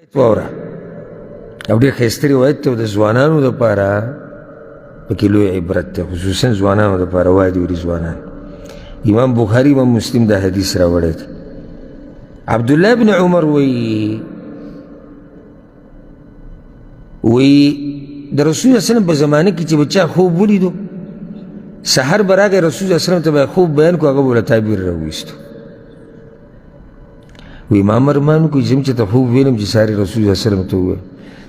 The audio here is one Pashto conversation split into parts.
واوره او ډېر ښایسته روایت دی او د ځوانانو دپاره پکې لوی عبرت دی، خصوصا ځوانانو دپاره. وایي دي ځوانان. امام بخاري امام مسلم دا حدیث راوړی دی. عبدالله بن عمر وی د رسول الله وسلم په زمانه کې چې بچا خوب ولیدو، سحر به راغی رسول الله وسلم ته به خوب بیان کو، هغه به له تعبیر راویستو. وی ما ارمان وکړو چې ته خوب وینم چې ساري رسول الله وسلم ته ووایه.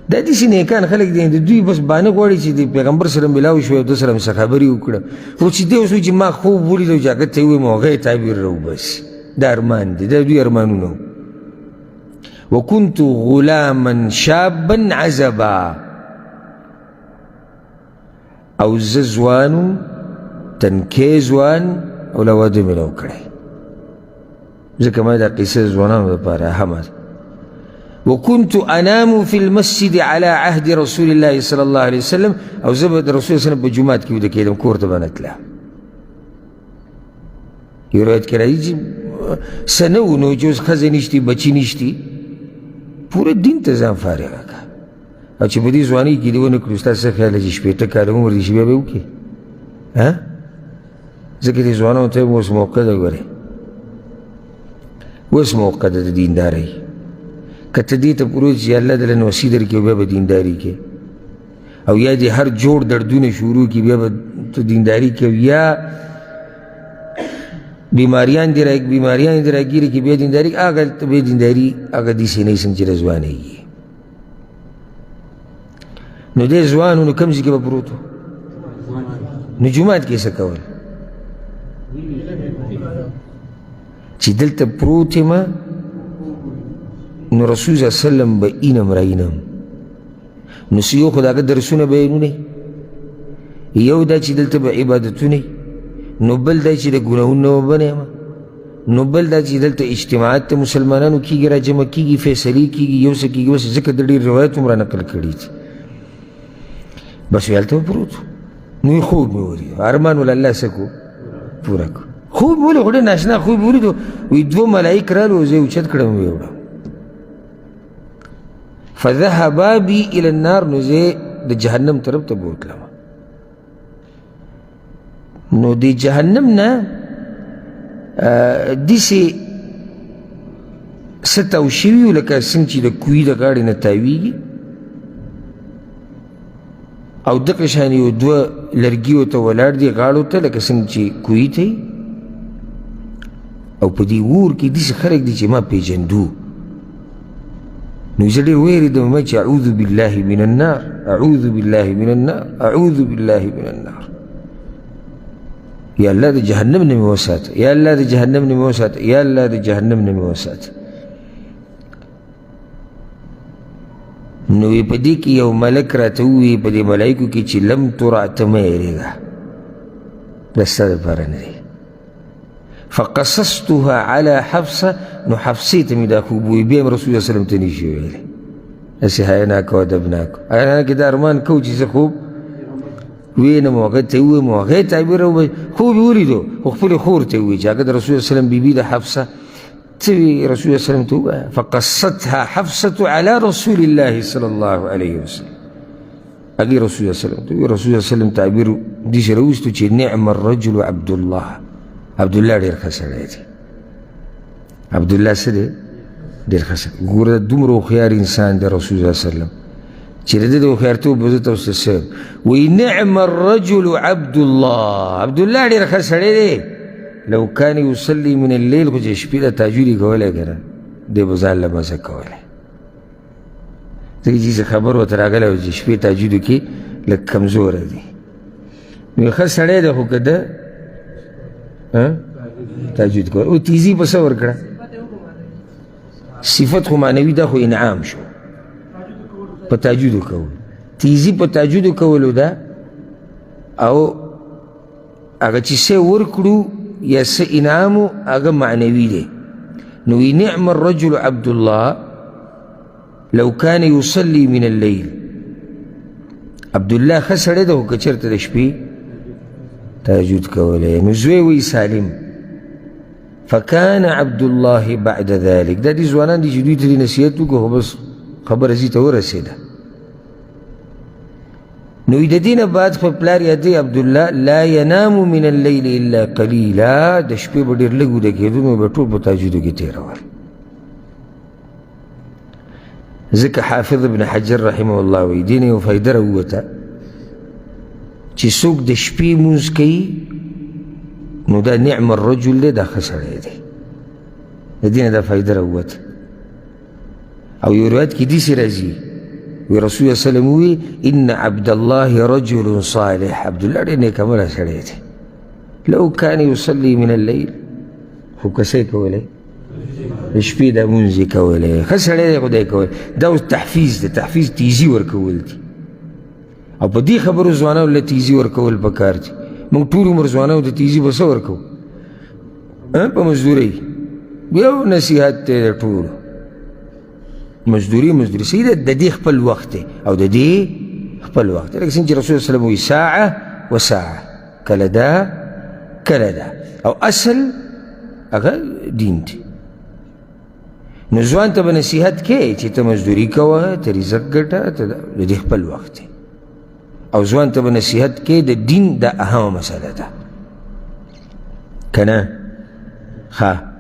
دا داسې نیکان خلک دي، د دوی بس بانه غواړي چې د پیغمبر سره ملاو شو او ده سره څه خبرې وکړه، خو چې دی اوس چې ما خوب ولیدو چې هغه ته یې ووایم هغه یې تعبیر راوباسي. دا ارمان دی، دا دوی ارمانونه وو. وکنت غلاما شابا عزبا، او زه ځوان وم تنکی ځوان او له واده مې نه و کړی، ځکه ما دا قصه ځوانانو دپاره اهمه ده. وكنت انام في المسجد على عهد رسول الله صلى الله عليه وسلم، او زه به د رسول الله صلی الله علیه وسلم په جومات کې ویده کېدم، کور ته به نه تله. یو روایت کې راځي چې څه نه و نو چې اوس ښځه نشتي بچي نشتي، پوره دین ته ځان فارغه کړه. او چې په دې ځوانۍ کې دې ونه کړو، ستا څه خیال دی چې شپېته کاله عمر دي چې بیا به وکړې؟ ځکه دې ځوانانو ته اوس موقع ده. ګورې اوس موقع ده د دیندارۍ. که ته دې ته پروت چې الله دله نوسي درکړي او بیا به دینداري کې، او یا دې هر جوړ دردونه شروع کړي بیا به ته دینداري کې، یا بیماریان دې راګیرې کې بیا دینداري، هغه ته بیا دینداري هغه داسې نه سم چې رضوانېږي. نو دې ځوان و نو کوم ځای کې به پروت و؟ نو جومات کې څه کول؟ چې دلته پروت یم نو رسول صلی الله علیه وسلم به اینم را اینم. نو څه یو خو د هغه درسونه به یې نونی، یو دا چې دلته به عبادتونه، نو بل دا چې د ګناهونو نه به نه یم، نو بل دا چې دلته اجتماعات ته مسلمانانو کېږي، را جمع کېږي، فیصلې کېږي، یو څه کېږي. بس ځکه د ډېر روایت هم را نقل کړي دي. بس وی هلته به پروت و. نو یې خوب مې ولید، ارمان ول الله څه کو پوره کړو. خوب مې ولید، خو ډېر ناشنا خوب مې ولیدو. وی دوه ملایک رالو، زه یې اوچت کړم ویې وړم. فذهبا بي الى النار، نو زه د جهنم طرف ته بوتلم. نو د جهنم نه داسې څه تاو شوي وو لکه څنګه چې د کوهي د غاړې نه تاویږي، او دغه شان یو دوه لرګي ورته ولاړ دي غاړو ته لکه څنګه چې کوهي ته وي. او په دې اور کې داسې خلک دي چې ما پېژندو. نو زه ډېر وېرېدم، ما چې اعوذ بالله من النار، اعوذ بالله من النار، اعوذ بالله من النار. یا الله د جهنم نه مې وساته، یا الله د جهنم نه مې وساته، یا الله د جهنم نه مې وساته. نو په دې کې یو ملک راته ووایي په دې ملایکو کې چې لم ترع، ته مه یېرېږه، دا ستا دپاره نه دی. فقصصتها على حفصه، نو حفصې ته مې دا خوب ووایي، بیا هم رسول الله وسلم ته نشي ویلی. هسې حیاناک او ادبناک حیاناک دا ارمان کوو چې زه خوب وینم او هغه ته یې ووایم او هغه یې تعبیر راوباسي. خوب یې ولیدو خو خپلې خور ته یې ووایي چې هغه د رسول الله وسلم بیبي د حفصه. څه وي رسول الله وسلم ته ووایه؟ فقصتها حفصه على رسول الله صلی الله علیه وسلم. هغې رسول الله وسلم ته ووایي، رسول الله وسلم تعبیر داسې راوستو چې نعم الرجل عبدالله، عبدالله ډېر ښه سړی دی. عبدالله څه دی؟ ډېر ښه سړی. ګوره دومره هوښیار انسان دی رسول الله وسلم چې د ده د هوښیارتوب به زه تاسو ته وایي نعم الرجل عبدالله، عبدالله ډېر ښه سړی دی. لو کان یصلي من الليل، خو چې شپې ته تهجد یې کولی که نه، دی به ځان له مزه کولی. ځکه چې خبر ورته راغلی و چې شپې تهجد وکړي لږ کمزوره دی. نو ښه سړی دی، خو که ده تهجد کولی. او تیزي په څه ورکړه؟ صفت خو معنوي ده، خو انعام شو په تهجد کولو. تیزي په تهجد کولو ده، او هغه چې څه ورکړو یا څه انعام و هغه معنوي دی. نو وی نعم الرجل عبدالله لو کان یصلي من الليل. عبدالله ښه سړی ده، خو که چېرته د شپې تهجد کولی. نو زوی وی سالم فكان عبد الله بعد ذلك، دا دي ځوانان دي چې دوی ته دې نصیحت وکړو، خو بس خبر ازی ته ورسېده. نو د دې نه بعد خپل پلار یادوي عبدالله لا ینام من اللیل الا قلیلا، د شپې به ډېر لږ ویده کېدو، نو به ټول په تهجدو کې تېرول. ځکه حافظ ابن حجر رحمه الله وایي دې نه یو فایده راووته چې څوک د شپې لمونځ کوي نو دا نعم الرجل دی، دا ښه سړی دی. د دې نه دا فایده راووته. او یو روایت کې داسې راځي وی رسول الله صلی الله علیه وسلم وی ان عبد الله رجل صالح، عبدالله ډېر نیک عمله سړی دی. لو کان یصلي من اللیل، خو کسه یې کولی د شپې دا لمونځ یې کولی، ښه سړی دی خو دا یې کولی. دا اوس تحفیظ دی، تحفیظ تیزي ورکول دي. او په دې خبرو ځوانانو له تیزي ورکول پکار دي. موږ ټول عمر ځوانانو ته تیزي به څه ورکوو په مزدورۍ؟ یو نصیحت دی د ټولو، مزدوري صحیح ده، د دې خپل وخت دی او د دې خپل وخت دی. لکه څنګه چې رسول الله صلی الله علیه وسلم وایي ساعه و ساعه، کله دا کله دا، او اصل هغه دین دی. نو ځوان ته به نصیحت کوې چې ته مزدوري کوه، ته رزق ګټه، ته د دې خپل وخت دی. او ځوان ته به نصیحت کوې د دین دا اهمه مسله ده که نه؟ ښه